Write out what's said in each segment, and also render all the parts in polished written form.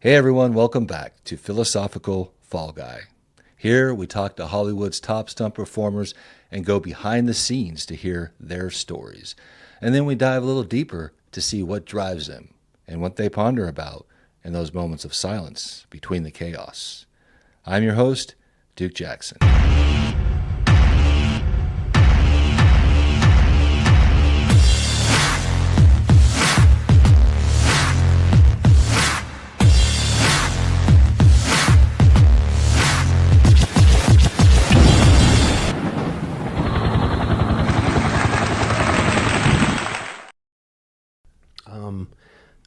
Hey everyone, welcome back to Philosophical Fall Guy. Here we talk to Hollywood's top stunt performers and go behind the scenes to hear their stories. And then we dive a little deeper to see what drives them and what they ponder about in those moments of silence between the chaos. I'm your host, Duke Jackson.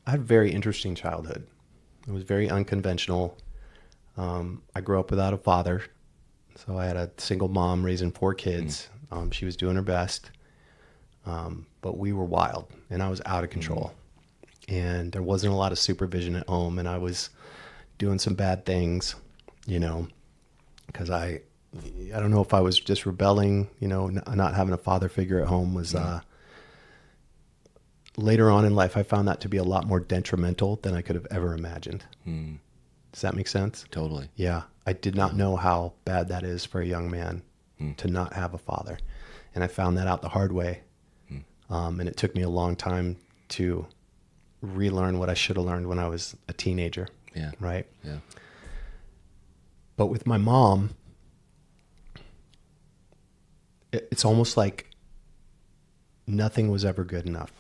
I had a very interesting childhood. It was very unconventional. I grew up without a father, so I had a single mom raising four kids. She was doing her best, but we were wild, and I was out of control. And there wasn't a lot of supervision at home, and I was doing some bad things, because I don't know if I was just rebelling, not having a father figure at home was. Later on in life, I found that to be a lot more detrimental than I could have ever imagined. Does that make sense? Totally. Yeah. I did not know how bad that is for a young man to not have a father. And I found that out the hard way. And it took me a long time to relearn what I should have learned when I was a teenager. Yeah. Right? Yeah. But with my mom, it's almost like nothing was ever good enough.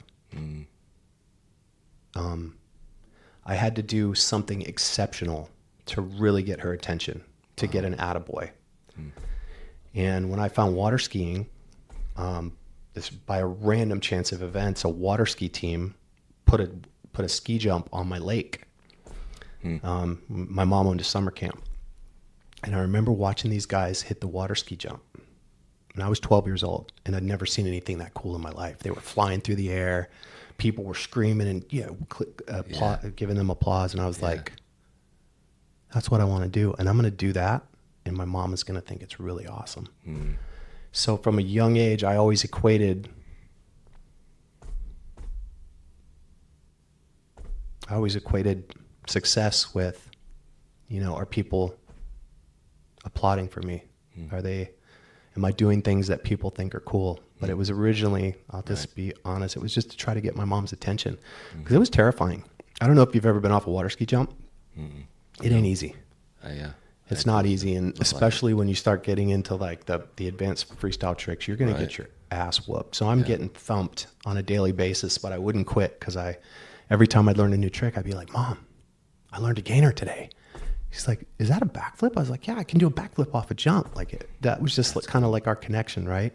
I had to do something exceptional to really get her attention, to get an attaboy. And when I found water skiing, this by a random chance of events, a water ski team put a ski jump on my lake. My mom owned a summer camp, and I remember watching these guys hit the water ski jump. And I was 12 years old, and I'd never seen anything that cool in my life. They were flying through the air. People were screaming and giving them applause. And I was like, that's what I want to do. And I'm going to do that. And my mom is going to think it's really awesome. So from a young age, I always equated success with, are people applauding for me? Am I doing things that people think are cool? But it was originally, I'll just be honest, it was just to try to get my mom's attention because it was terrifying. I don't know if you've ever been off a water ski jump. It ain't easy. It's not easy. And especially when you start getting into like the advanced freestyle tricks, you're going to get your ass whooped. So I'm getting thumped on a daily basis, but I wouldn't quit because every time I'd learn a new trick, I'd be like, Mom, I learned a gainer today. She's like, is that a backflip? I was like, yeah, I can do a backflip off a jump. That was just kind of like our connection, right?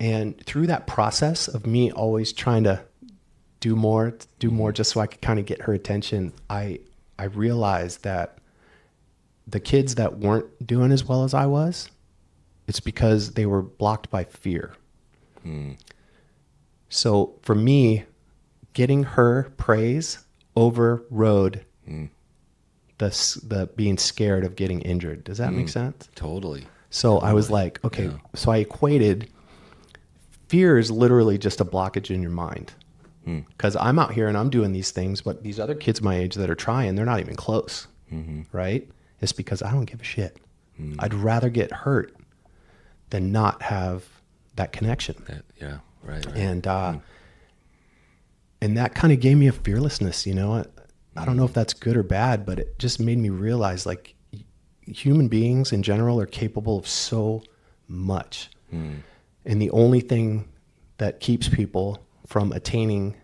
And through that process of me always trying to do more just so I could kind of get her attention, I realized that the kids that weren't doing as well as I was, it's because they were blocked by fear. So for me, getting her praise overrode the being scared of getting injured. Does that make sense? Totally. So I was like, okay, so I equated fear is literally just a blockage in your mind. Because I'm out here and I'm doing these things, but these other kids my age that are trying, they're not even close. Right? It's because I don't give a shit. I'd rather get hurt than not have that connection. Right. And that kind of gave me a fearlessness, I don't know if that's good or bad, but it just made me realize like human beings in general are capable of so much. And the only thing that keeps people from attaining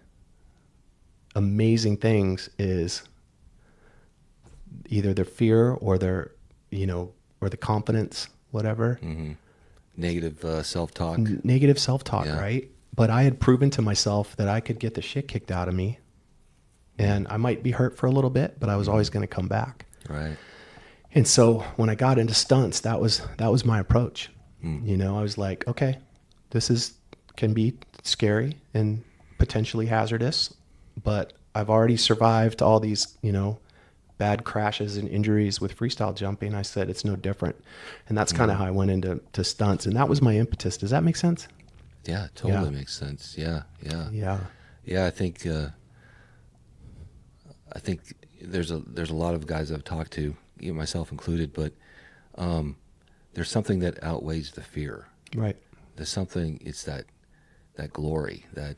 amazing things is either their fear or their, or the confidence, whatever. Negative self-talk. Negative self-talk, right? But I had proven to myself that I could get the shit kicked out of me. And I might be hurt for a little bit, but I was always going to come back. Right. And so when I got into stunts, that was my approach. I was like, okay, this can be scary and potentially hazardous, but I've already survived all these, bad crashes and injuries with freestyle jumping. I said, it's no different. And that's kind of how I went into stunts. And that was my impetus. Does that make sense? Yeah, totally makes sense. Yeah. I think there's a lot of guys I've talked to, you know, myself included, but there's something that outweighs the fear. Right. There's something, it's that glory, that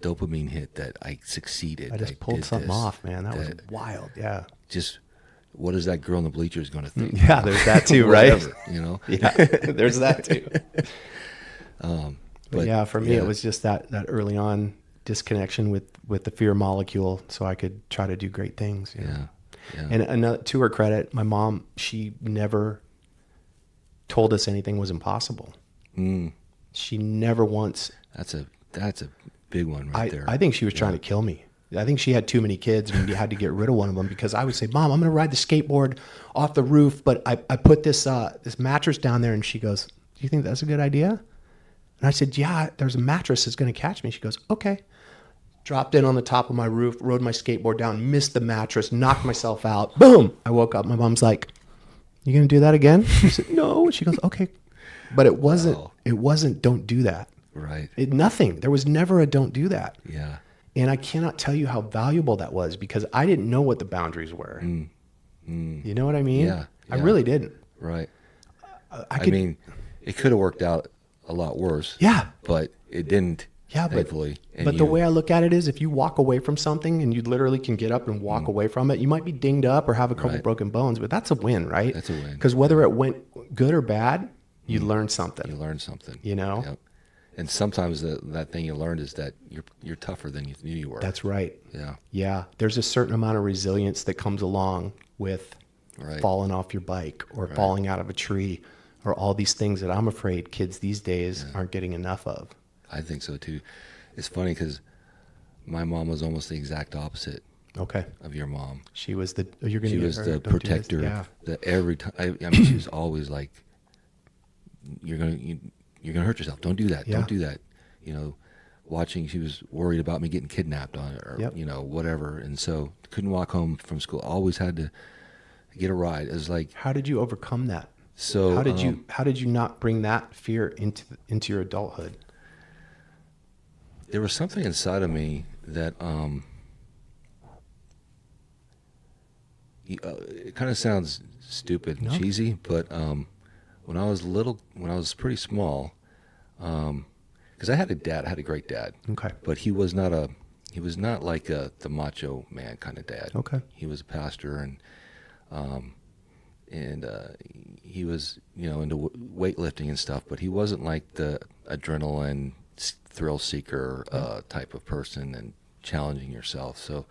dopamine hit that I succeeded. I just pulled something off, man. That was wild. Yeah. Just, what is that girl in the bleachers going to think? Yeah, there's that too, right? You know? Yeah, there's that too. But yeah, for me, it was just that early on disconnection with the fear molecule, so I could try to do great things. You know? Yeah. And another, to her credit, my mom, she never told us anything was impossible. She never once. That's a big one right there. I think she was trying to kill me. I think she had too many kids and we had to get rid of one of them, because I would say, Mom, I'm going to ride the skateboard off the roof, but I put this mattress down there. And she goes, do you think that's a good idea? And I said, yeah, there's a mattress that's going to catch me. She goes, okay. Dropped in on the top of my roof, rode my skateboard down, missed the mattress, knocked myself out. Boom. I woke up. My mom's like, you going to do that again? I said, no. She goes, okay. But it wasn't, don't do that. Right. Nothing. There was never a don't do that. Yeah. And I cannot tell you how valuable that was, because I didn't know what the boundaries were. You know what I mean? Yeah. I really didn't. Right. I mean, it could have worked out a lot worse. Yeah. But it didn't. Yeah, thankfully. But the way I look at it is, if you walk away from something and you literally can get up and walk away from it, you might be dinged up or have a couple broken bones, but that's a win, right? That's a win. Because whether it went good or bad, you learned something. You learned something. You know? Yep. And sometimes that thing you learned is that you're tougher than you knew you were. That's right. Yeah. Yeah. There's a certain amount of resilience that comes along with falling off your bike or falling out of a tree, or all these things that I'm afraid kids these days aren't getting enough of. I think so too. It's funny because my mom was almost the exact opposite. Okay. Of your mom. She was the protector. Yeah. That every time. I mean, she was always like, you're gonna hurt yourself. Don't do that. Don't do that. You know, watching. She was worried about me getting kidnapped or you know, whatever. And so couldn't walk home from school. Always had to get a ride. It was like, how did you overcome that? So how did you not bring that fear into your adulthood? There was something inside of me that it kind of sounds stupid and cheesy, but when I was pretty small, because I had a great dad. Okay. But he was not like the macho man kind of dad. Okay. He was a pastor, and he was, you know, into weightlifting and stuff, but he wasn't like the adrenaline thrill seeker type of person and challenging yourself. So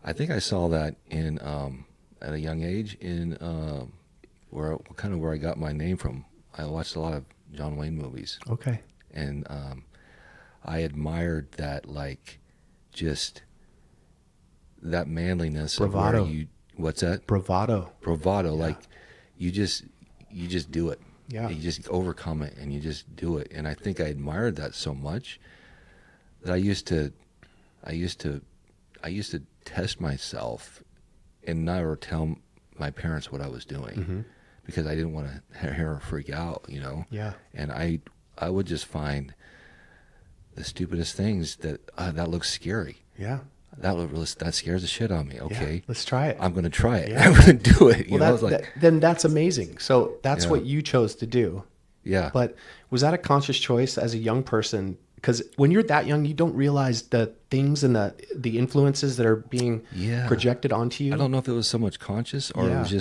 I think I saw that in at a young age in where I got my name from. I watched a lot of John Wayne movies. Okay. And I admired that, like, just that manliness. Bravado. What's that? Bravado. Yeah. Like you just do it. Yeah. You just overcome it and you just do it. And I think I admired that so much that I used to test myself and never tell my parents what I was doing because I didn't want to hear her freak out, you know? Yeah. And I would just find the stupidest things that looks scary. Yeah. That scares the shit out of me. Okay, yeah, let's try it. I'm going to try it. Yeah. I'm going to do it. Then that's amazing. So that's what you chose to do. Yeah. But was that a conscious choice as a young person? Because when you're that young, you don't realize the things and the influences that are being projected onto you. I don't know if it was so much conscious or it was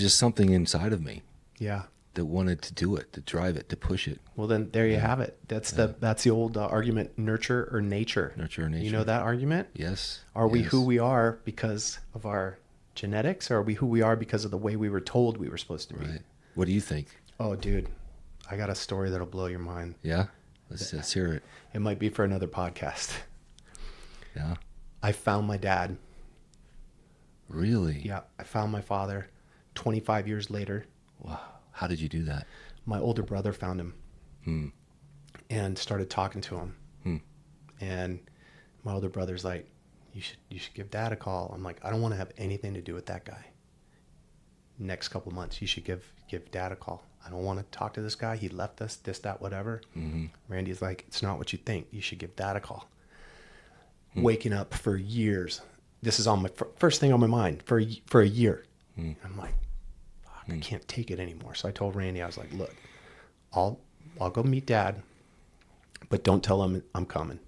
just something inside of me. Yeah. That wanted to do it, to drive it, to push it. Well, then there you have it. That's the old argument: nurture or nature. Nurture or nature. You know that argument? Yes. Are we who we are because of our genetics, or are we who we are because of the way we were told we were supposed to be? Right. What do you think? Oh, dude, I got a story that'll blow your mind. Yeah, let's hear it. It might be for another podcast. Yeah. I found my dad. Really? Yeah, I found my father 25 years later. Wow. How did you do that? My older brother found him and started talking to him. And my older brother's like, you should give Dad a call. I'm like, I don't want to have anything to do with that guy. Next couple of months, you should give Dad a call. I don't want to talk to this guy. He left us, this, that, whatever. Randy's like, it's not what you think. You should give Dad a call. waking up for years. This is on my first thing on my mind for a year. I'm like, fuck, I can't take it anymore. So I told Randy, I was like, look, I'll go meet Dad, but don't tell him I'm coming.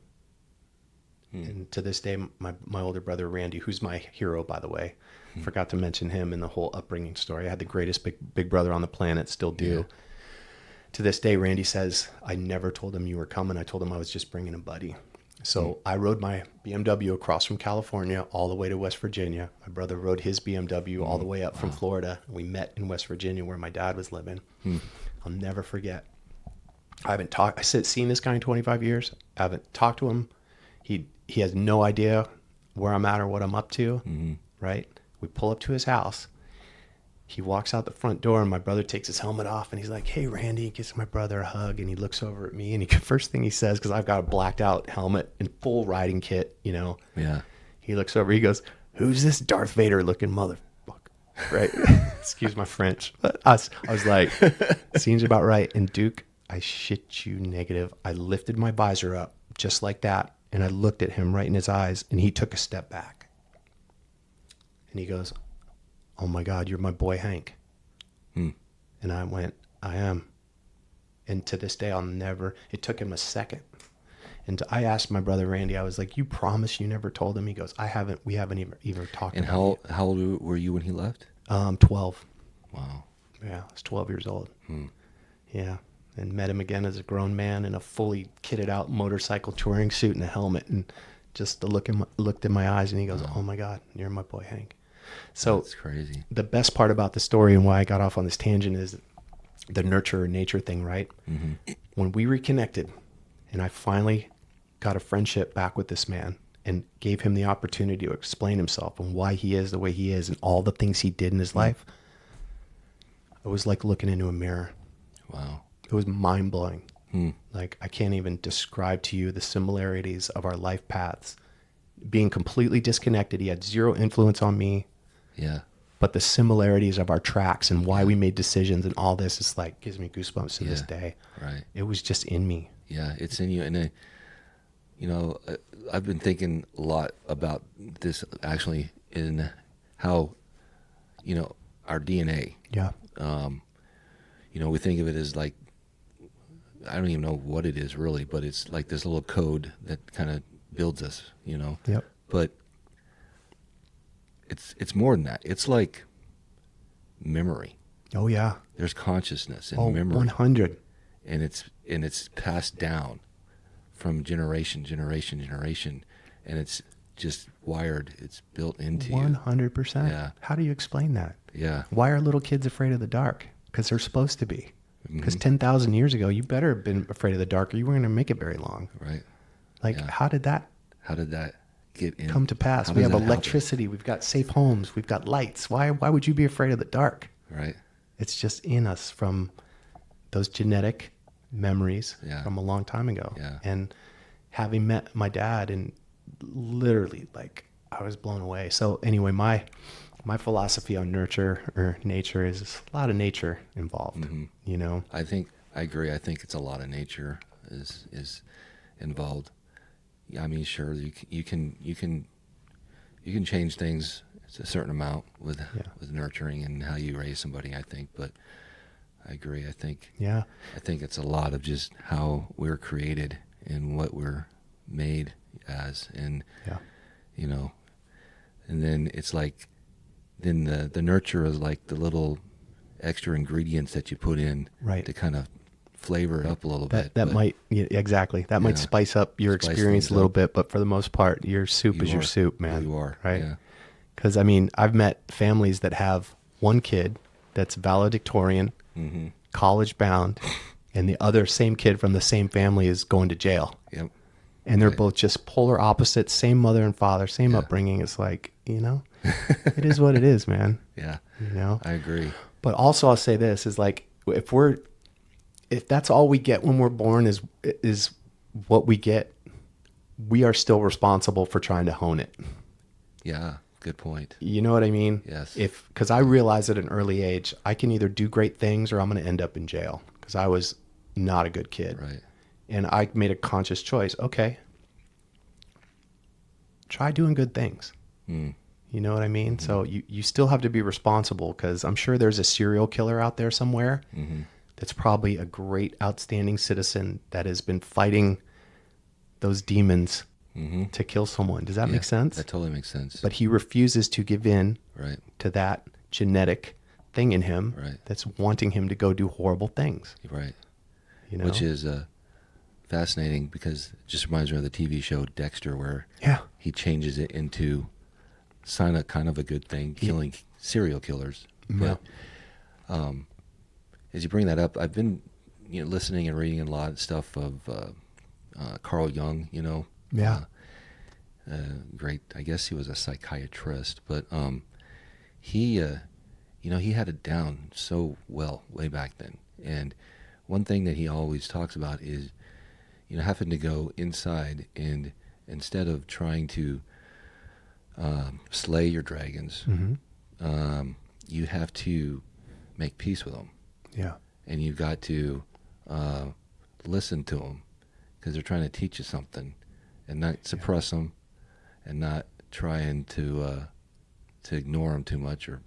And to this day, my older brother, Randy, who's my hero, by the way, forgot to mention him in the whole upbringing story. I had the greatest big brother on the planet, still do. Yeah. To this day, Randy says, I never told him you were coming. I told him I was just bringing a buddy. So I rode my BMW across from California all the way to West Virginia. My brother rode his BMW all the way up from Florida. We met in West Virginia where my dad was living. I'll never forget. I haven't seen this guy in 25 years. I haven't talked to him. He has no idea where I'm at or what I'm up to, right? We pull up to his house. He walks out the front door, and my brother takes his helmet off, and he's like, hey, Randy. He gives my brother a hug, and he looks over at me, and first thing he says, because I've got a blacked out helmet and full riding kit, you know. Yeah. He looks over, he goes, who's this Darth Vader looking motherfucker? Right? Excuse my French. But I was like, seems about right. And Duke, I shit you negative. I lifted my visor up just like that, and I looked at him right in his eyes, and he took a step back. And he goes, oh my God, you're my boy Hank. And I went, I am. And to this day, it took him a second. And I asked my brother Randy, I was like, you promise you never told him? He goes, we haven't even talked about it. And how old were you when he left? 12. Wow. Yeah, I was 12 years old. Yeah. And met him again as a grown man in a fully kitted out motorcycle touring suit and a helmet. And just looked in my eyes, and he goes, oh my God, you're my boy Hank. So that's crazy. The best part about the story and why I got off on this tangent is the nurture and nature thing, right? When we reconnected and I finally got a friendship back with this man and gave him the opportunity to explain himself and why he is the way he is and all the things he did in his life, it was like looking into a mirror. Wow. It was mind-blowing. Like, I can't even describe to you the similarities of our life paths. Being completely disconnected, he had zero influence on me. Yeah. But the similarities of our tracks and why we made decisions and all this is like, gives me goosebumps to this day. Right. It was just in me. Yeah, it's in you. And, I've been thinking a lot about this actually in how, our DNA. Yeah. We think of it as like, I don't even know what it is really, but it's like this little code that kind of builds us, Yep. But it's more than that. It's like memory. Oh yeah. There's consciousness and memory. 100. And it's passed down from generation, and it's just wired. It's built into 100%. Yeah. How do you explain that? Yeah. Why are little kids afraid of the dark? Because they're supposed to be. Because 10,000 years ago, you better have been afraid of the dark or you weren't going to make it very long. Right. Like, how did that get in? Come to pass? We have electricity. We've got safe homes. We've got lights. Why would you be afraid of the dark? Right. It's just in us from those genetic memories from a long time ago. Yeah. And having met my dad, and literally, like, I was blown away. So anyway, my philosophy on nurture or nature is a lot of nature involved, I agree. I think it's a lot of nature is involved. I mean, sure, you can change things a certain amount with nurturing and how you raise somebody, I think, but I agree. I think it's a lot of just how we're created and what we're made as, and and then it's like, then the nurture is like the little extra ingredients that you put in to kind of flavor it up a little bit. That might, exactly. That might spice up your experience a little bit, but for the most part, your soup is your soup, man. You are. Right? Yeah. Because, I mean, I've met families that have one kid that's valedictorian, college bound, and the other same kid from the same family is going to jail. Yep. And they're both just polar opposites, same mother and father, same upbringing. It's like, it is what it is, man. Yeah. I agree. But also I'll say this is like, if that's all we get when we're born is what we get, we are still responsible for trying to hone it. Yeah. Good point. You know what I mean? Yes. Because I realized at an early age, I can either do great things or I'm going to end up in jail because I was not a good kid. Right. And I made a conscious choice. Okay, try doing good things. Mm. You know what I mean? So you still have to be responsible, because I'm sure there's a serial killer out there somewhere that's probably a great, outstanding citizen that has been fighting those demons to kill someone. Does that make sense? That totally makes sense. But he refuses to give in Right. to that genetic thing in him Right. that's wanting him to go do horrible things. Right. You know? Which is fascinating, because it just reminds me of the TV show Dexter, where he changes it into kind of a good thing, killing serial killers. Yeah. But as you bring that up, I've been listening and reading a lot of stuff of Carl Jung. Great. I guess he was a psychiatrist, but he had it down so well way back then. And one thing that he always talks about is having to go inside, and instead of trying to slay your dragons, you have to make peace with them. Yeah. And you've got to listen to them, because they're trying to teach you something, and not suppress them, and not trying to ignore them too much, or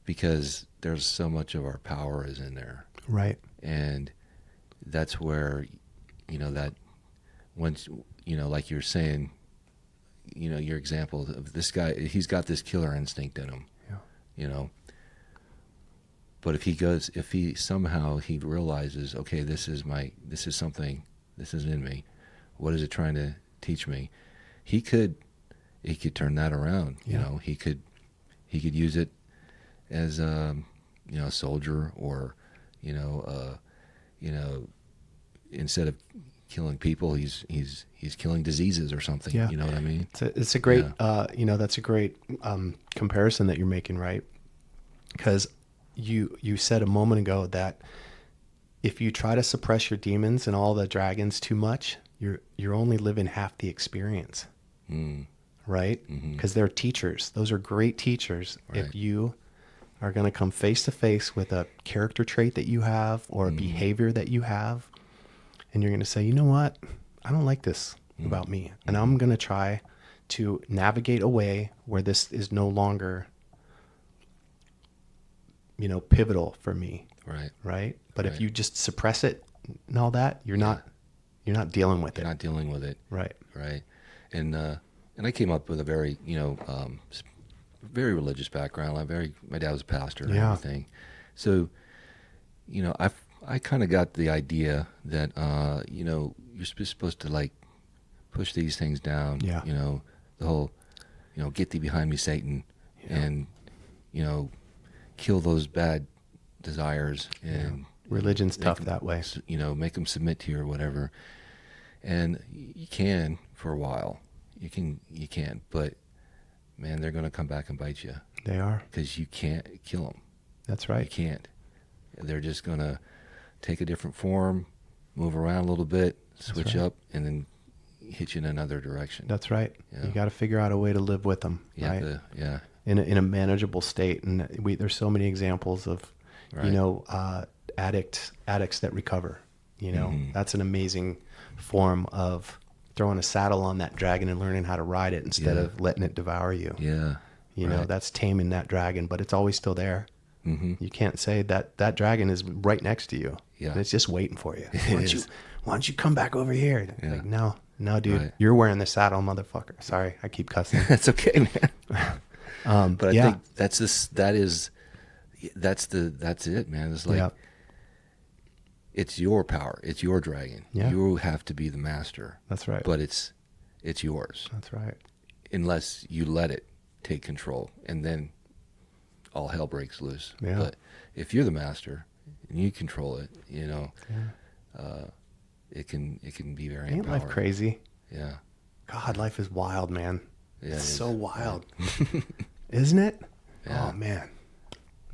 because there's so much of our power is in there. Right. And that's where that once like you're saying, your example of this guy, he's got this killer instinct in him. But if he somehow realizes, okay, this is something, this is in me, what is it trying to teach me? He could turn that around. He could use it as a soldier, or instead of killing people, he's killing diseases or something. Yeah. You know what I mean? It's a great that's a great comparison that you're making, right? Because you said a moment ago that if you try to suppress your demons and all the dragons too much, you're only living half the experience. Right? Because they're teachers. Those are great teachers. Right. If you are going to come face to face with a character trait that you have, or a behavior that you have, and you're going to say, you know what? I don't like this about me. And I'm going to try to navigate a way where this is no longer, pivotal for me. Right. Right. But if you just suppress it and all that, you're not dealing with it. You're not dealing with it. Right. Right. And I came up with a very, very religious background. My dad was a pastor and everything. So, I kind of got the idea that, you're supposed to like push these things down. Yeah. The whole, get thee behind me, Satan, and, kill those bad desires. And religion's tough that way. Make them submit to you or whatever. And you can for a while. You can, but man, they're going to come back and bite you. They are. Because you can't kill them. That's right. You can't. They're just going to take a different form, move around a little bit, switch up, and then hit you in another direction. That's right. You got to figure out a way to live with them, right? In a manageable state. And there's so many examples of, addicts that recover. That's an amazing form of throwing a saddle on that dragon and learning how to ride it instead of letting it devour you. Yeah. That's taming that dragon, but it's always still there. You can't say that dragon is right next to you. Yeah. And it's just waiting for you. Why don't you come back over here? Yeah. Like, no, dude, you're wearing the saddle, motherfucker. Sorry, I keep cussing. That's okay, man. But I think that's it, man. It's like, it's your power. It's your dragon. Yeah. You have to be the master. That's right. But it's yours. That's right. Unless you let it take control, and then all hell breaks loose. Yeah. But if you're the master and you control it, it can be very Ain't life crazy? Yeah. God, life is wild, man. Yeah, it's so wild. Isn't it? Yeah. Oh, man.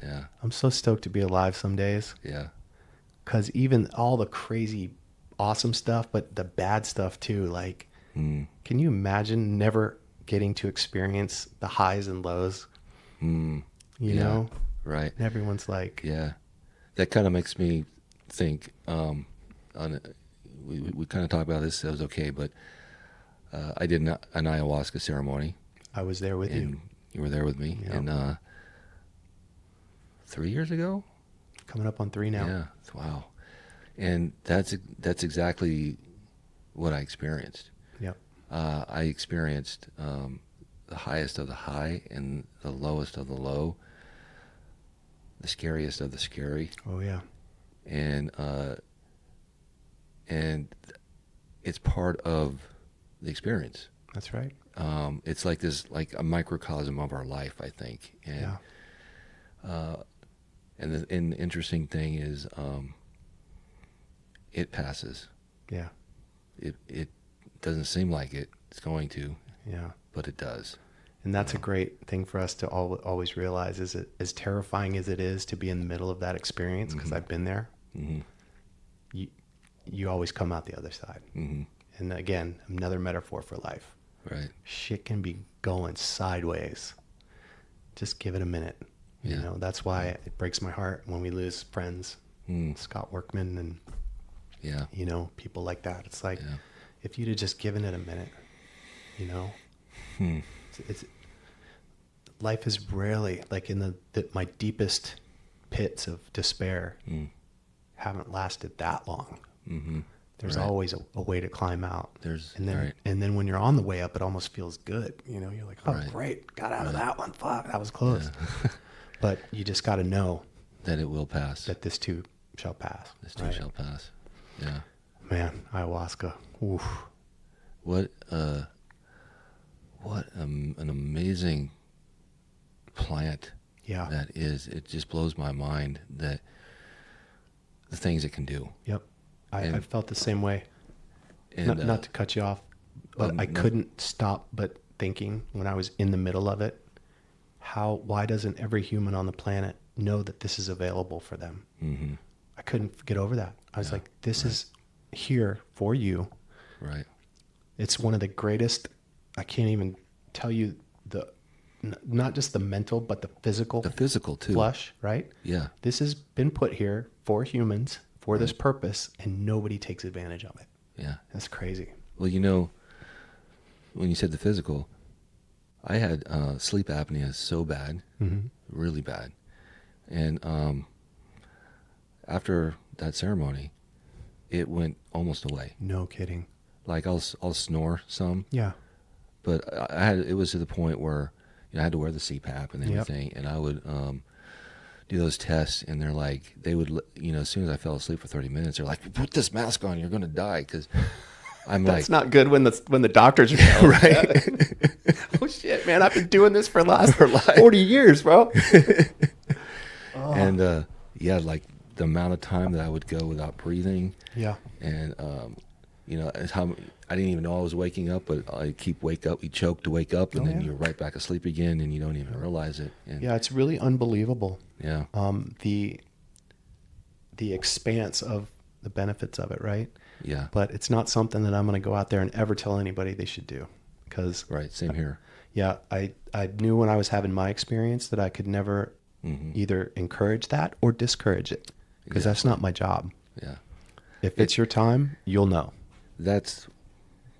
Yeah. I'm so stoked to be alive some days. Yeah. Because even all the crazy, awesome stuff, but the bad stuff too. Like, can you imagine never getting to experience the highs and lows? You know? Right. And everyone's like... Yeah. That kind of makes me think, we kind of talked about this, so it was okay, but I did an ayahuasca ceremony. I was there with you. And you were there with me. Yep. And 3 years ago? Coming up on 3 now. Yeah. Wow. And that's exactly what I experienced. Yep. I experienced the highest of the high and the lowest of the low, the scariest of the scary. Oh yeah. And it's part of the experience. That's right. It's like this, like a microcosm of our life, I think. And Yeah. and the interesting thing is, it passes. Yeah. It doesn't seem like it's going to, Yeah. but it does. And that's a great thing for us to always realize, is it as terrifying as it is to be in the middle of that experience, because I've been there, you always come out the other side. And again, another metaphor for life. Right. Shit can be going sideways. Just give it a minute. You Yeah. know, that's why it breaks my heart when we lose friends, Scott Workman and, Yeah. you know, people like that. It's like, Yeah. if you'd have just given it a minute, you know, it's life is rarely, like in my deepest pits of despair haven't lasted that long. There's Right. always a way to climb out. And then right. and then when you're on the way up, it almost feels good. You know, you're like, oh, Right. great, got out of that one. Fuck, that was close. But you just got to know That it will pass. that this too shall pass. This too right? shall pass. Yeah. Man, ayahuasca. Oof. What an amazing plant Yeah. that is. It just blows my mind that the things it can do. Yep. I And- felt the same way. And Not to cut you off, but I no. couldn't stop but thinking when I was in the middle of it, why doesn't every human on the planet know that this is available for them? I couldn't get over that. I was like, this is here for you. Right. It's one of the greatest, I can't even tell you not just the mental, but the physical The physical too. flush, right? Yeah. This has been put here for humans for this purpose, and nobody takes advantage of it. Yeah. That's crazy. Well, you know, when you said the physical, I had sleep apnea so bad, really bad. And after that ceremony, it went almost away. No kidding. Like I'll snore some, Yeah. but it was to the point where, you know, I had to wear the CPAP and everything, and I would do those tests, and they're like, they would, you know, as soon as I fell asleep for 30 minutes, they're like, put this mask on, you're going to die, because I'm That's like, not good when the doctors are right. Oh shit, man! I've been doing this for the last 40 years, bro. and yeah, like the amount of time that I would go without breathing, Yeah. and you know, it's how I didn't even know I was waking up, but I you choke to wake up, and then you're right back asleep again, and you don't even realize it. And Yeah, it's really unbelievable. yeah, The expanse of the benefits of it, right? yeah, But it's not something that I'm going to go out there and ever tell anybody they should do, because right, same here. yeah, I knew when I was having my experience that I could never either encourage that or discourage it, because that's not my job. Yeah, If it's your time, you'll know. that's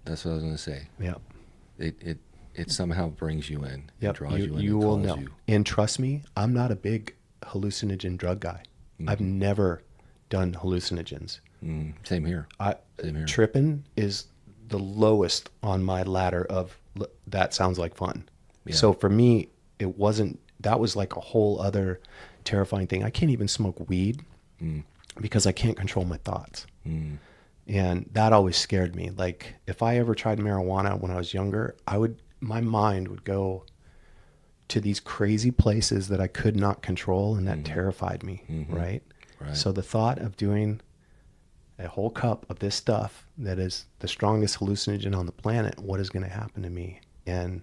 what I was going to say. Yeah. It somehow brings you in, and Yep. draws you in, You and will calls know. you. And trust me, I'm not a big hallucinogen drug guy. I've never done hallucinogens. Same here. Same here. Tripping is the lowest on my ladder of that sounds like fun. Yeah. So for me, that was like a whole other terrifying thing. I can't even smoke weed because I can't control my thoughts. And that always scared me. Like if I ever tried marijuana when I was younger, my mind would go to these crazy places that I could not control, and that terrified me, right? Right. So the thought of doing a whole cup of this stuff that is the strongest hallucinogen on the planet, what is going to happen to me? And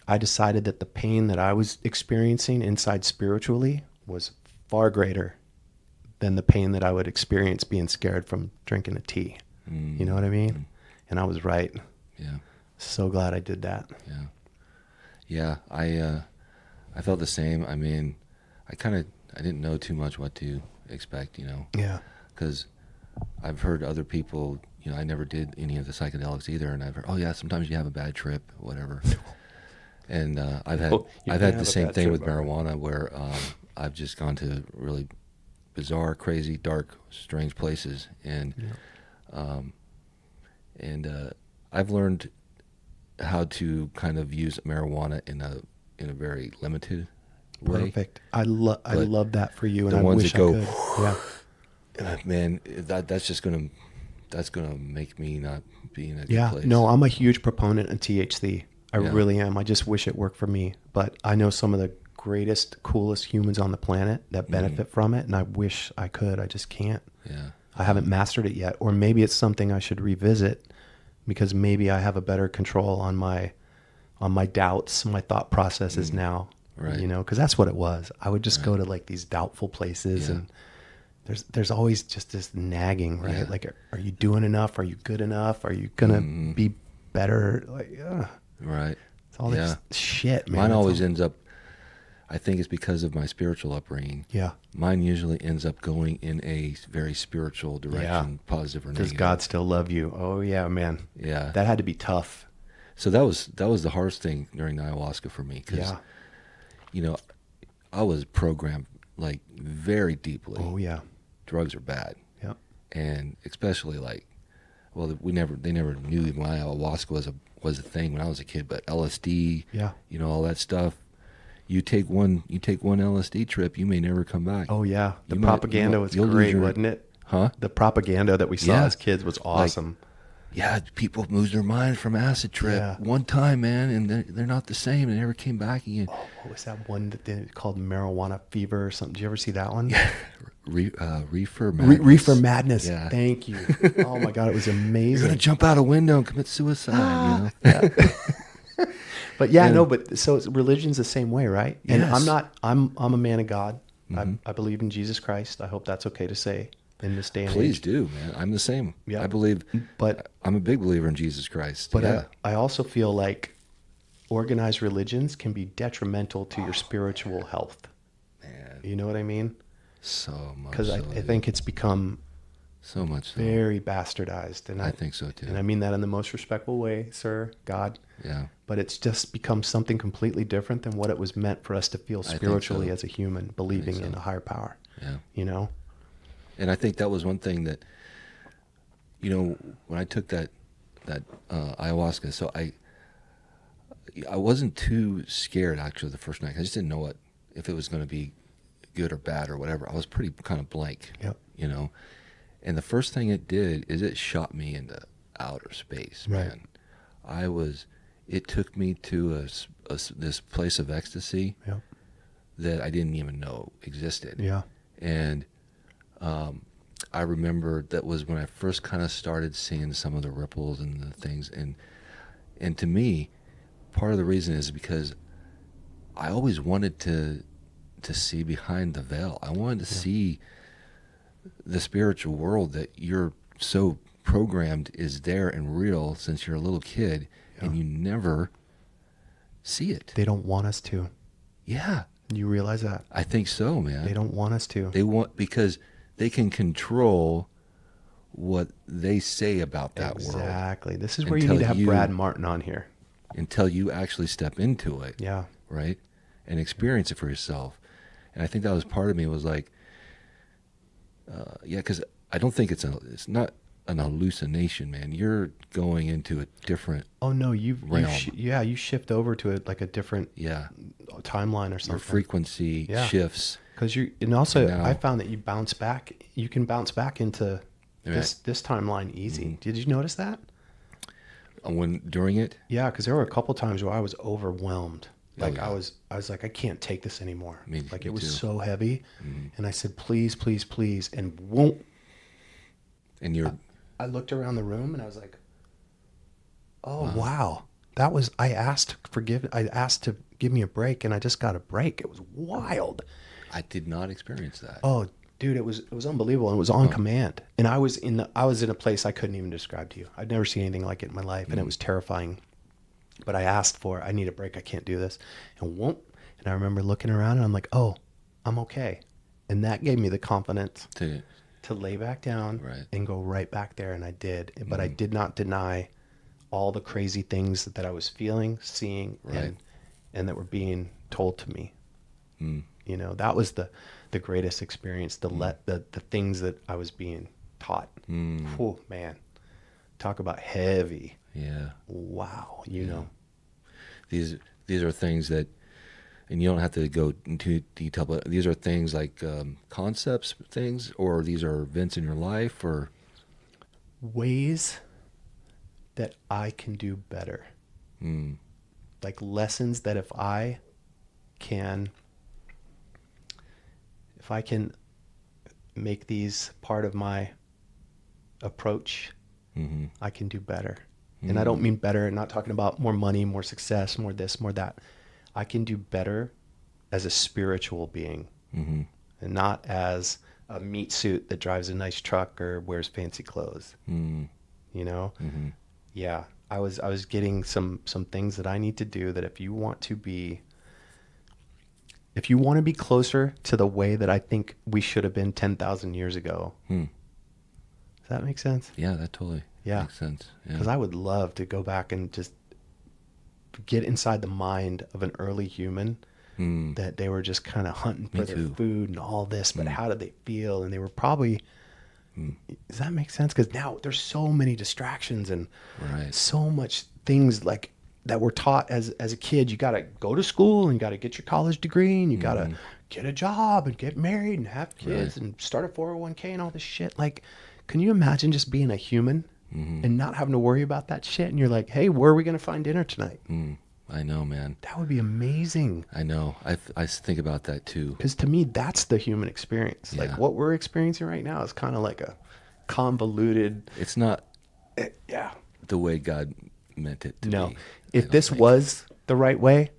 I decided that the pain that I was experiencing inside spiritually was far greater than the pain that I would experience being scared from drinking a tea. You know what I mean? And I was right. Yeah. So glad I did that. Yeah. I felt the same. I mean, I didn't know too much what to expect, you know. Yeah. Because I've heard other people I never did any of the psychedelics either, and I've heard, oh yeah, sometimes you have a bad trip, whatever. And I've had the same thing with marijuana, where I've just gone to really bizarre, crazy, dark, strange places, and I've learned how to kind of use marijuana in a very limited way. Perfect. I love that for you, and the I ones wish that go, I could. Yeah. Man, that's gonna make me not be in a good place. No, I'm a huge proponent of THC. I really am. I just wish it worked for me. But I know some of the greatest, coolest humans on the planet that benefit from it, and I wish I could. I just can't. Yeah. I haven't mastered it yet. Or maybe it's something I should revisit, because maybe I have a better control on my doubts, my thought processes now. Right. Because that's what it was. I would just go to like these doubtful places, and there's always just this nagging, right? Yeah. Like, are you doing enough? Are you good enough? Are you gonna be better? Like, right. it's all this shit, man. Mine always ends up, I think it's because of my spiritual upbringing. Yeah. Mine usually ends up going in a very spiritual direction, positive or negative. Does God still love you? Oh yeah, man. Yeah. That had to be tough. So that was the hardest thing during the ayahuasca for me, because I was programmed like very deeply. Oh yeah. Drugs are bad. Yep. And especially they never knew why ayahuasca was a thing when I was a kid, but LSD, all that stuff. You take one LSD trip, you may never come back. Oh yeah, the propaganda was great, wasn't it? Huh? The propaganda that we saw as kids was awesome. People lose their mind from acid trip one time, man, and they're not the same. They never came back again. Oh, what was that one that they called marijuana fever or something? Did you ever see that one? Yeah. Reefer Madness. Reefer Madness. Yeah. Thank you. Oh my God, it was amazing. You're gonna jump out a window and commit suicide. But but so religion's the same way, right? And Yes. I'm a man of God. I believe in Jesus Christ. I hope that's okay to say in this day and Please age. do, man. I'm the same. Yeah. I believe, But I'm a big believer in Jesus Christ. But I also feel like organized religions can be detrimental to your spiritual health. Man, You know what I mean? so much. Because I think it's become so much. So. very bastardized. And I think so too. And I mean that in the most respectful way, sir, God. Yeah. But it's just become something completely different than what it was meant for us to feel spiritually as a human, believing in a higher power. Yeah. And I think that was one thing that, when I took that ayahuasca, so I wasn't too scared actually the first night. I just didn't know if it was going to be good or bad or whatever. I was pretty kind of blank, And the first thing it did is it shot me into outer space, man. It took me to this place of ecstasy that I didn't even know existed. Yeah. And I remember that was when I first kind of started seeing some of the ripples and the things. And to me, part of the reason is because I always wanted to see behind the veil. I wanted to see the spiritual world that you're so programmed is there and real since you're a little kid, and you never see it. They don't want us to. Yeah. You realize that? I think so, man. They don't want us to. Because they can control what they say about that world. Exactly. This is where you need to have Brad Martin on here. Until you actually step into it. Yeah. Right? And experience it for yourself. And I think that was part of me was like, because I don't think it's not an hallucination, man. You're going into a different realm. You shift over to a different timeline or something. Your frequency shifts. Because I found that you bounce back. You can bounce back into this timeline easy. Mm-hmm. Did you notice that? During it? Yeah, because there were a couple times where I was overwhelmed. I was like, I can't take this anymore. It was so heavy. Mm-hmm. And I said, please, please, please. And won't. And I looked around the room and I was like, oh, wow. I asked to give me a break, and I just got a break. It was wild. I did not experience that. Oh, dude, it was unbelievable. And it was on command. And I was in a place I couldn't even describe to you. I'd never seen anything like it in my life, and it was terrifying. But I asked I need a break. I can't do this. And I remember looking around and I'm like, oh, I'm okay. And that gave me the confidence to lay back down Right. and go right back there. And I did, but I Mm. did not deny all the crazy things that I was feeling, seeing, Right. and that were being told to me. Mm. You know, that was the greatest experience, the things that I was being taught. Mm. Oh man, talk about heavy. Yeah. Wow. You know, These are things that, and you don't have to go into detail, but these are things like concepts, things, or these are events in your life, or ways that I can do better. mm. Like lessons that if I can make these part of my approach, Mm-hmm. I can do better. Mm-hmm. And I don't mean better, not talking about more money, more success, more this, more that. I can do better as a spiritual being, Mm-hmm. and not as a meat suit that drives a nice truck or wears fancy clothes. Mm-hmm. You know? Mm-hmm. Yeah. I was getting some things that I need to do, that if you want to be closer to the way that I think we should have been 10,000 years ago. Mm. Does that make sense? Yeah, that totally makes sense. Because I would love to go back and just get inside the mind of an early human, that they were just kind of hunting for their food and all this, but how did they feel? And they were probably, does that make sense? Because now there's so many distractions and so much things like that we're taught as a kid. You got to go to school and you got to get your college degree and you got to get a job and get married and have kids and start a 401k and all this shit. Like, can you imagine just being a human and not having to worry about that shit? And you're like, hey, where are we going to find dinner tonight? I know, man. That would be amazing. I know. I think about that too. Because to me, that's the human experience. Yeah. Like what we're experiencing right now is kind of like a convoluted. It's not Yeah. the way God meant it to No. be. If this was the right way,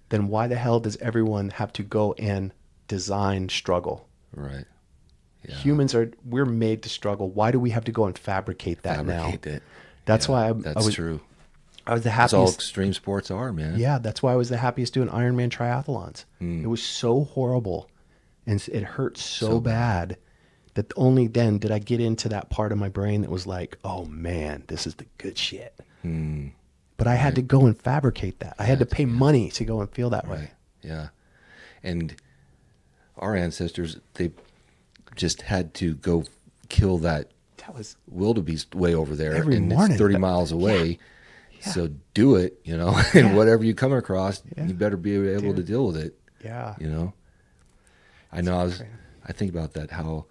then why the hell does everyone have to go and design struggle? Right. Yeah. Humans we're made to struggle. Why do we have to go and fabricate that now? It. That's why that's true. I was the That's all happiest. extreme sports are, man. Yeah, that's why I was the happiest doing Ironman Triathlons. It was so horrible, and it hurt so bad that only then did I get into that part of my brain that was like, "Oh man, this is the good shit." But I had to go and fabricate that. I had to pay money to go and feel that way. Yeah, and our ancestors, they just had to go kill that wildebeest way over there, every and morning. it's 30 miles away. Yeah. So do it, and whatever you come across, you better be able to deal with it. Yeah. I know. I think about that, how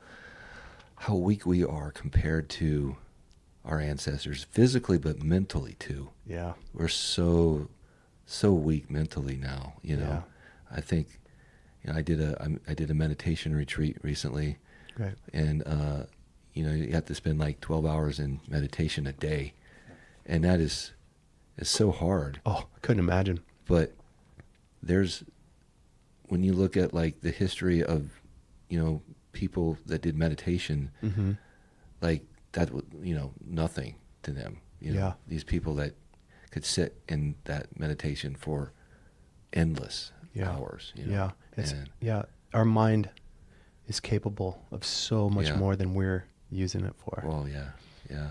weak we are compared to our ancestors, physically, but mentally too. Yeah. We're so weak mentally now. Yeah. I think, I did a meditation retreat recently, Right. and you have to spend like 12 hours in meditation a day, and that is. It's so hard. Oh, I couldn't imagine. But when you look at like the history of, people that did meditation, like that, nothing to them. These people that could sit in that meditation for endless hours. Our mind is capable of so much more than we're using it for. Well, yeah.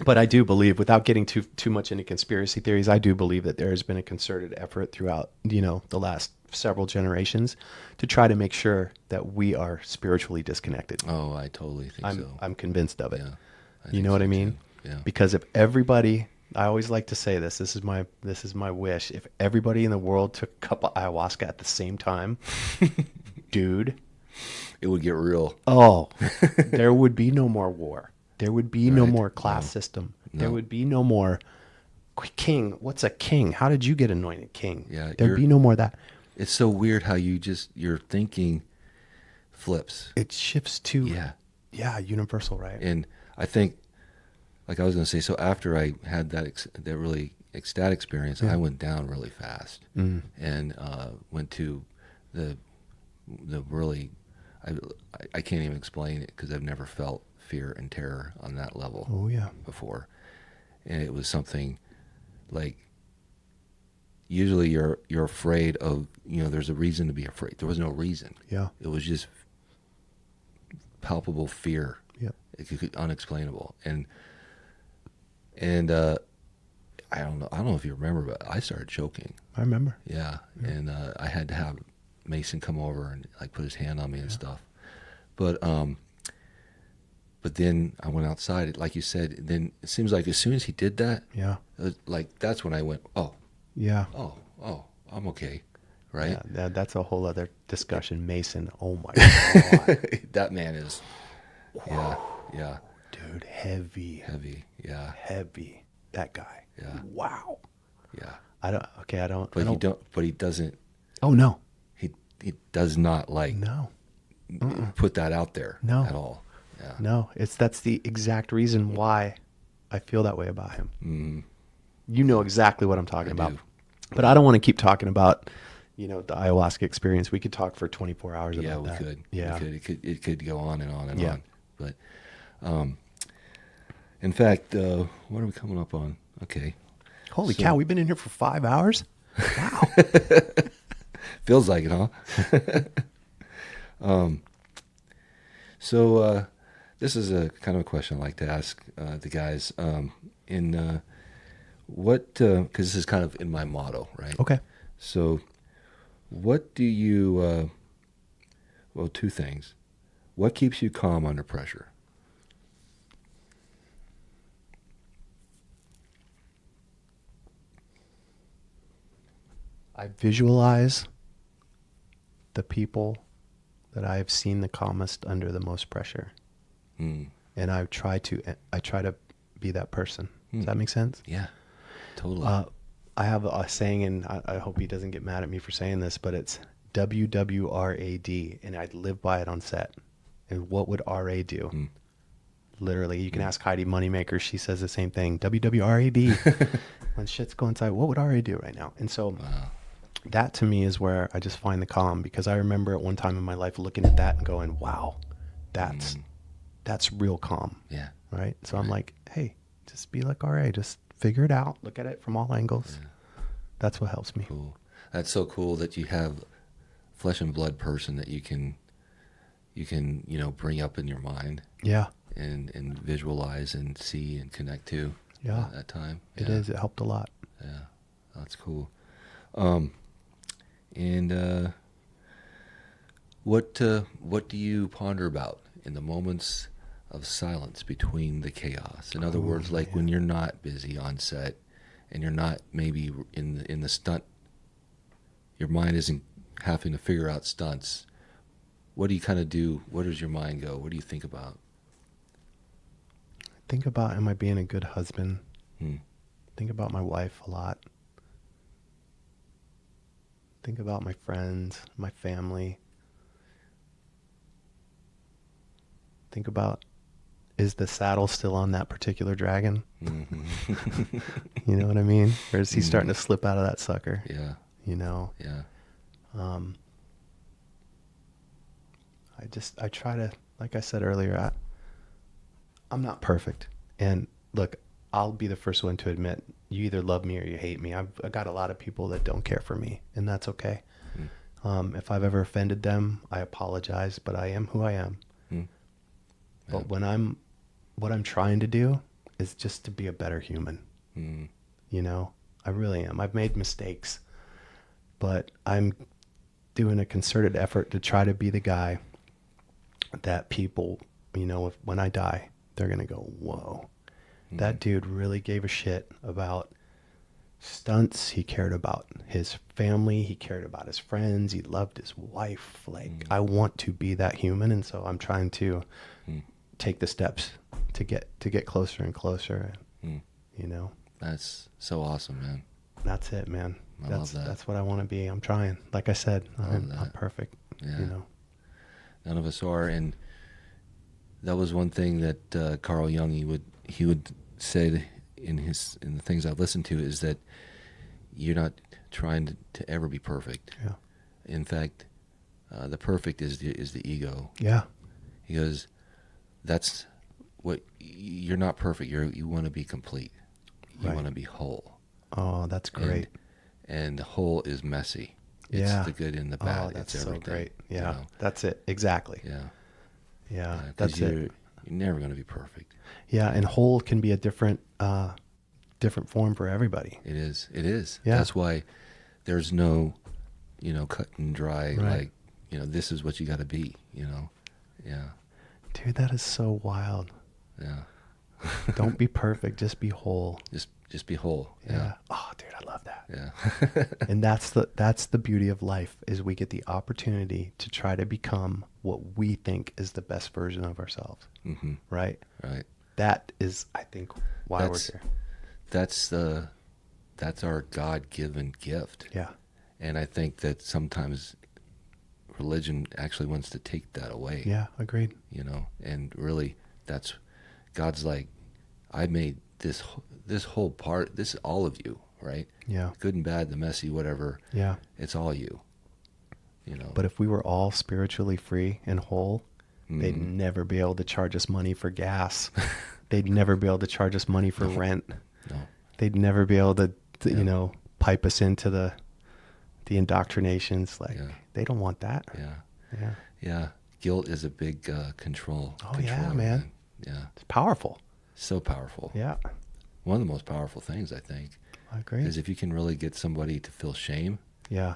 But I do believe, without getting too much into conspiracy theories, I do believe that there has been a concerted effort throughout, the last several generations to try to make sure that we are spiritually disconnected. Oh, I totally think so. I'm convinced of it. Yeah, you know what I mean? Too. Yeah. Because if everybody, I always like to say this is my wish. If everybody in the world took a cup of ayahuasca at the same time, dude, it would get real. Oh, there would be no more war. There would be no more class system. No. There would be no more king. What's a king? How did you get anointed king? Yeah, there'd be no more of that. It's so weird how your thinking flips. It shifts to universal, right? And I think, like I was going to say, so after I had that really ecstatic experience, I went down really fast and went to the really, I can't even explain it because I've never felt fear and terror on that level before. And it was something like, usually you're afraid of, there's a reason to be afraid. There was no reason. Yeah. It was just palpable fear unexplainable. And I don't know if you remember, but I started choking. I remember. Yeah. And I had to have Mason come over and like put his hand on me and stuff. But then I went outside, like you said. Then it seems like as soon as he did that, like that's when I went, oh, I'm okay, right? Yeah, that's a whole other discussion. Mason, oh my God. That man is, yeah, Dude, heavy. Yeah, Heavy. That guy. Yeah. Wow. yeah. But he doesn't. Oh, no. He does not like No. put that out there No. at all. Yeah. No, that's the exact reason why I feel that way about him. Mm-hmm. You know exactly what I'm talking about. do. But I don't want to keep talking about, the ayahuasca experience. We could talk for 24 hours about that. Could. Yeah, we could. It could go on and on and Yeah. on. But, in fact, what are we coming up on? Okay. Holy cow, we've been in here for 5 hours? Wow. Feels like it, huh? So this is a kind of a question I like to ask the guys. What? Because this is kind of in my motto, right? Okay. So, what do you? Well, two things. What keeps you calm under pressure? I visualize the people that I have seen the calmest under the most pressure. Mm. And I try to be that person. Does that make sense? Yeah, totally. I have a saying, and I hope he doesn't get mad at me for saying this, but it's WWRAD, and I'd live by it on set. And what would RA do? Mm. Literally, you can ask Heidi Moneymaker. She says the same thing. WWRAD. When shit's going inside, what would RA do right now? And so that to me is where I just find the calm, because I remember at one time in my life looking at that and going, wow, that's real calm. Yeah. Right? So I'm like, hey, just be like RA. Just figure it out. Look at it from all angles. Yeah. That's what helps me. Cool. That's so cool that you have flesh and blood person that you can bring up in your mind. Yeah. And visualize and see and connect to. Yeah. At that time. It is. It helped a lot. Yeah. That's cool. What do you ponder about in the moments of silence between the chaos? In other words, like when you're not busy on set and you're not maybe in the stunt, your mind isn't having to figure out stunts. What do you kind of do? Where does your mind go? What do you think about? Think about, am I being a good husband? Hmm. Think about my wife a lot. Think about my friends, my family. Think about, is the saddle still on that particular dragon? Mm-hmm. You know what I mean? Or is he starting to slip out of that sucker? Yeah. Yeah. I try to, like I said earlier, I'm not perfect. And look, I'll be the first one to admit, you either love me or you hate me. I've got a lot of people that don't care for me, and that's okay. If I've ever offended them, I apologize, but I am who I am. But what I'm trying to do is just to be a better human. I really am. I've made mistakes, but I'm doing a concerted effort to try to be the guy that people, when I die, they're going to go, whoa, that dude really gave a shit about stunts. He cared about his family. He cared about his friends. He loved his wife. Like, I want to be that human. And so I'm trying to take the steps to get closer and closer. That's so awesome, man. That's it, man. I love that. That's what I want to be. I'm trying. Like I said, I'm not perfect. Yeah. None of us are. And that was one thing that Carl Jung, he would say in the things I've listened to, is that you're not trying to ever be perfect. Yeah. In fact, the perfect is the ego. Yeah. Because that's what you're not perfect. You want to be complete. You want to be whole. Oh, that's great. And the whole is messy. It's the good and the bad. Oh, that's it's everything. so great. Yeah, that's it. Exactly. Yeah. Yeah, that's it. You're never going to be perfect. Yeah. And whole can be a different form for everybody. It is. It is. Yeah. That's why there's no, cut and dry, Right. like, this is what you got to be, Yeah. Dude, that is so wild. Yeah. Don't be perfect. Just be whole. Just be whole. Yeah. Oh, dude, I love that. Yeah. And that's the beauty of life, is we get the opportunity to try to become what we think is the best version of ourselves. Mm-hmm. Right? Right. That is, I think, why we're here. That's our God-given gift. Yeah. And I think that sometimes religion actually wants to take that away. Yeah, agreed. And really that's God's like, I made this whole part, this is all of you, right? Yeah. Good and bad, the messy, whatever. Yeah. It's all you. But if we were all spiritually free and whole, they'd Mm-hmm. never be able to charge us money for gas. They'd never be able to charge us money for rent. No. They'd never be able to pipe us into the indoctrinations. Like, Yeah. they don't want that. Yeah. Yeah. Yeah. Guilt is a big control. Oh, yeah, controller, man. Yeah. It's powerful. So powerful. Yeah. One of the most powerful things, I think, I agree. is if you can really get somebody to feel shame, Yeah.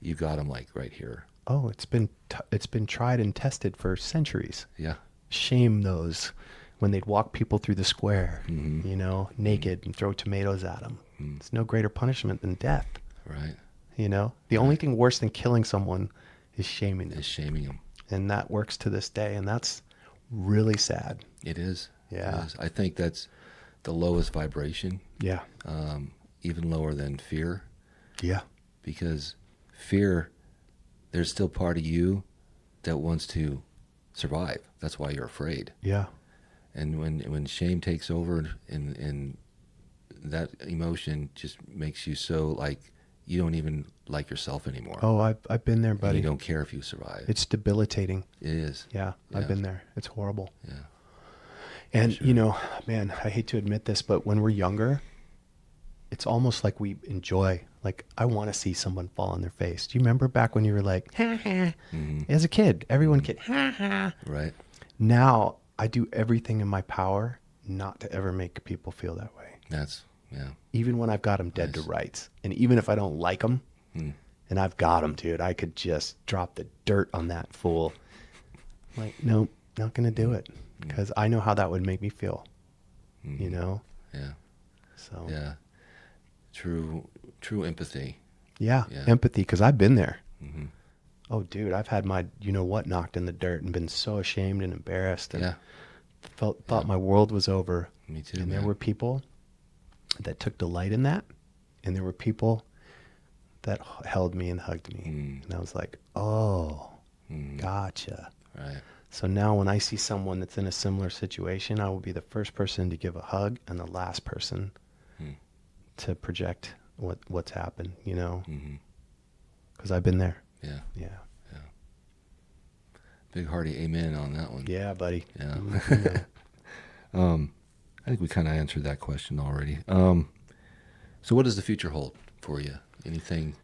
you got them like right here. Oh, it's been tried and tested for centuries. Yeah. Shame those when they'd walk people through the square, Mm-hmm. naked and throw tomatoes at them. It's no greater punishment than death. Right. The only thing worse than killing someone is shaming them. Is shaming them. And that works to this day. And that's really sad. It is. Yeah. It is. I think that's the lowest vibration, Yeah. even lower than fear, Yeah. because fear, there's still part of you that wants to survive. That's why you're afraid. Yeah. And when shame takes over, and that emotion just makes you so like you don't even like yourself anymore. Oh, I've been there, And buddy. you don't care if you survive. It's debilitating. It is. Yeah. Yeah. I've been there. It's horrible. Yeah. And, Sure. man, I hate to admit this, but when we're younger, it's almost like we enjoy, like, I want to see someone fall on their face. Do you remember back when you were like, ha ha, as a kid, everyone kid, ha ha. Right. Now I do everything in my power not to ever make people feel that way. Yeah. Even when I've got them dead Nice. to rights. And even if I don't like them, Mm. and I've got them, dude, I could just drop the dirt on that fool. Like, nope, not going to do it. Because I know how that would make me feel, Yeah. So, Yeah. True empathy. yeah, Yeah. empathy, because I've been there. Hmm. Oh, dude, I've had my you-know-what knocked in the dirt and been so ashamed and embarrassed and Yeah. thought my world was over. Me too. And there man. were people that took delight in that. And there were people that held me and hugged me. Mm. And I was like, oh, Mm. gotcha. Right. So now when I see someone that's in a similar situation, I will be the first person to give a hug and the last person Mm. to project what's happened, Hmm. because I've been there. Yeah. Yeah. Big hearty amen on that one. Yeah, buddy. Yeah. Mhm. I think we kind of answered that question already. So what does the future hold for you? Anything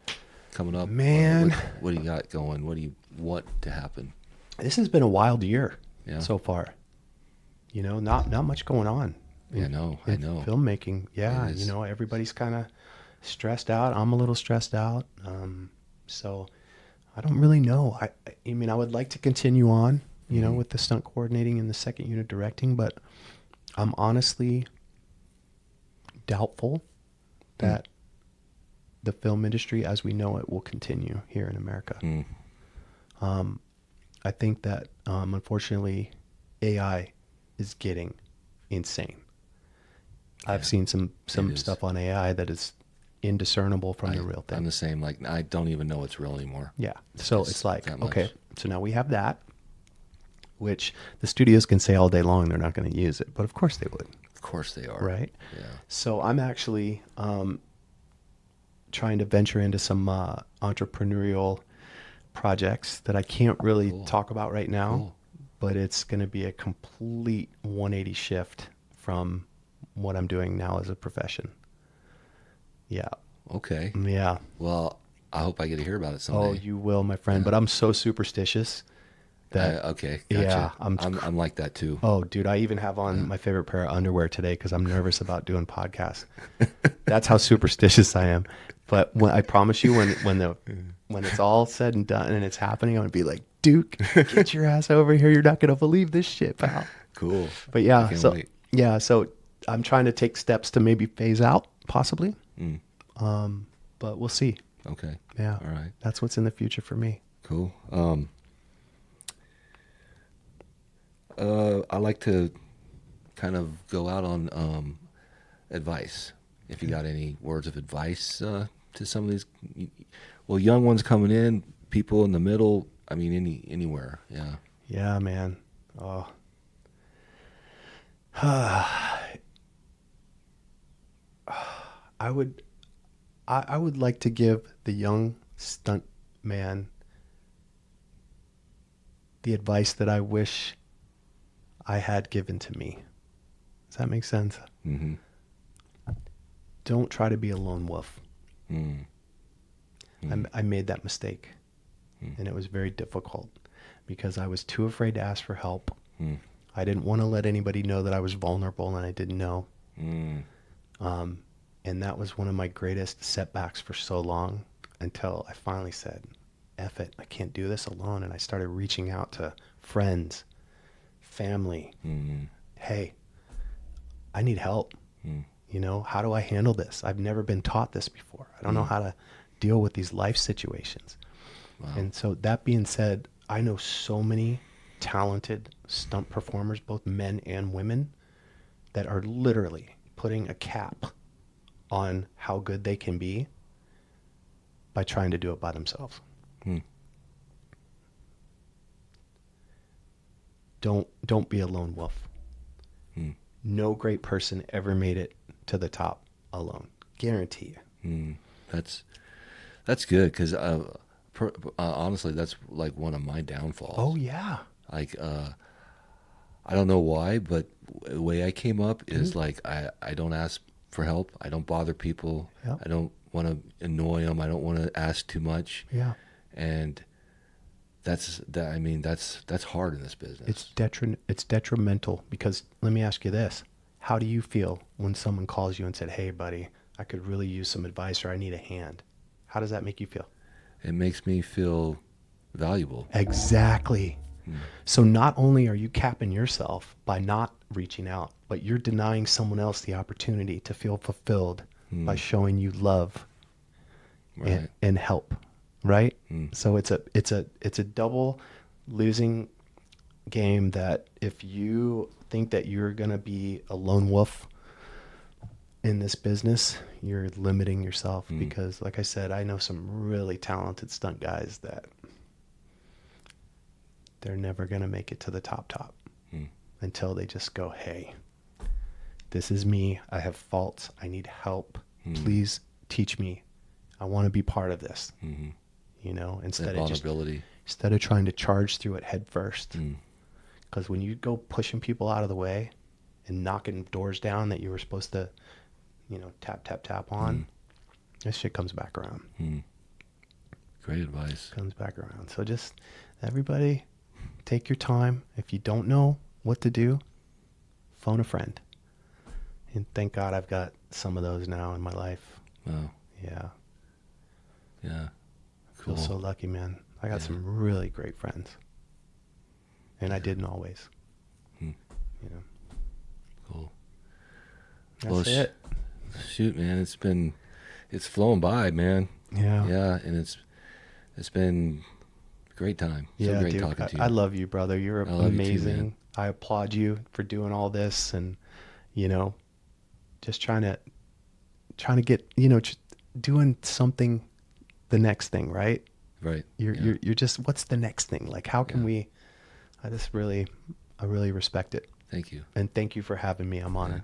coming up? Man. What do you got going? What do you want to happen? This has been a wild year Yeah. so far. Not much going on. Yeah, I know. Filmmaking. Yeah. It is. Everybody's kind of stressed out. I'm a little stressed out. So I don't really know. I mean, I would like to continue on, with the stunt coordinating and the second unit directing, but I'm honestly doubtful that the film industry as we know it will continue here in America. Mm. I think that, unfortunately, AI is getting insane. I've Yeah, seen some it is. stuff on AI that is indiscernible from the real thing. I'm the same. Like, I don't even know it's real anymore. Yeah. So It's it's like, that much. okay, so now we have that, which the studios can say all day long they're not going to use it, but of course they would, Of course they are. right? Yeah. So I'm actually trying to venture into some entrepreneurial projects that I can't really Cool. talk about right now, Cool. but it's going to be a complete 180 shift from what I'm doing now as a profession. Yeah. Okay. Yeah. Well, I hope I get to hear about it someday. Oh, you will, my friend. Yeah. But I'm so superstitious that, okay, gotcha. yeah, I'm like that too. oh, dude, I even have on my favorite pair of underwear today because I'm nervous about doing podcasts. That's how superstitious I am. But I promise you, when it's all said and done and it's happening, I'm gonna be like, Duke, get your ass over here. You're not gonna believe this shit, pal. Cool. But I yeah, can't so wait. yeah, so I'm trying to take steps to maybe phase out, possibly. But we'll see. Okay. Yeah. All right. That's what's in the future for me. Cool. I like to kind of go out on advice. If you got any words of advice to some of these, well, young ones coming in, people in the middle. I mean, anywhere. Yeah. Yeah, man. Oh. I would like to give the young stunt man the advice that I wish I had given to me. Does that make sense? Mm-hmm. Don't try to be a lone wolf. Mm-hmm. I made that mistake, and it was very difficult because I was too afraid to ask for help. I didn't want to let anybody know that I was vulnerable, and I didn't know. And that was one of my greatest setbacks for so long until I finally said, F it, I can't do this alone. And I started reaching out to friends, family. Hey, I need help. You know, how do I handle this? I've never been taught this before. I don't know how to deal with these life situations. Wow. And so that being said, I know so many talented stunt performers, both men and women, that are literally putting a cap on how good they can be by trying to do it by themselves. Don't be a lone wolf. No great person ever made it to the top alone. Guarantee you. That's good because honestly, that's like one of my downfalls. Oh yeah. Like I don't know why, but the way I came up is like I don't ask for help. I don't bother people. Yep. I don't want to annoy them. I don't want to ask too much. Yeah. And that's hard in this business. It's detrimental because let me ask you this. How do you feel when someone calls you and said, "Hey buddy, I could really use some advice or I need a hand"? How does that make you feel? It makes me feel valuable. Exactly. So not only are you capping yourself by not reaching out, but you're denying someone else the opportunity to feel fulfilled by showing you love Right. and help, right? So it's a double losing game that if you think that you're going to be a lone wolf in this business, you're limiting yourself because like I said, I know some really talented stunt guys that they're never going to make it to the top until they just go, hey, this is me. I have faults. I need help. Please teach me. I want to be part of this. You know, instead of trying to charge through it head first. Because when you go pushing people out of the way and knocking doors down that you were supposed to, you know, tap on, this shit comes back around. Great advice. Comes back around. So just everybody take your time. If you don't know what to do, phone a friend. And thank God I've got some of those now in my life. Wow. Yeah. Yeah. Cool. Feel so lucky, man. I got some really great friends. And I didn't always. You know. Cool. That's it. Shoot, man, it's flown by, man. Yeah. Yeah, and it's been a great time. So great dude, talking to you. I love you, brother. You're I love you too, amazing. man. I applaud you for doing all this and, you know, just trying to get, you know, just doing something, the next thing, right? Right. You're just, what's the next thing? Like, how can we, I really respect it. Thank you. And thank you for having me. I'm honored.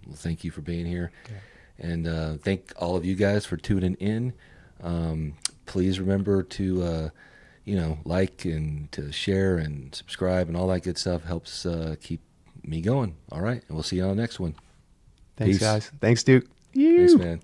Well, thank you for being here. Okay. And thank all of you guys for tuning in. Please remember to, like and to share and subscribe and all that good stuff helps keep me going. All right. And we'll see you on the next one. Thanks, Peace. guys. Thanks, Duke. Thanks, man.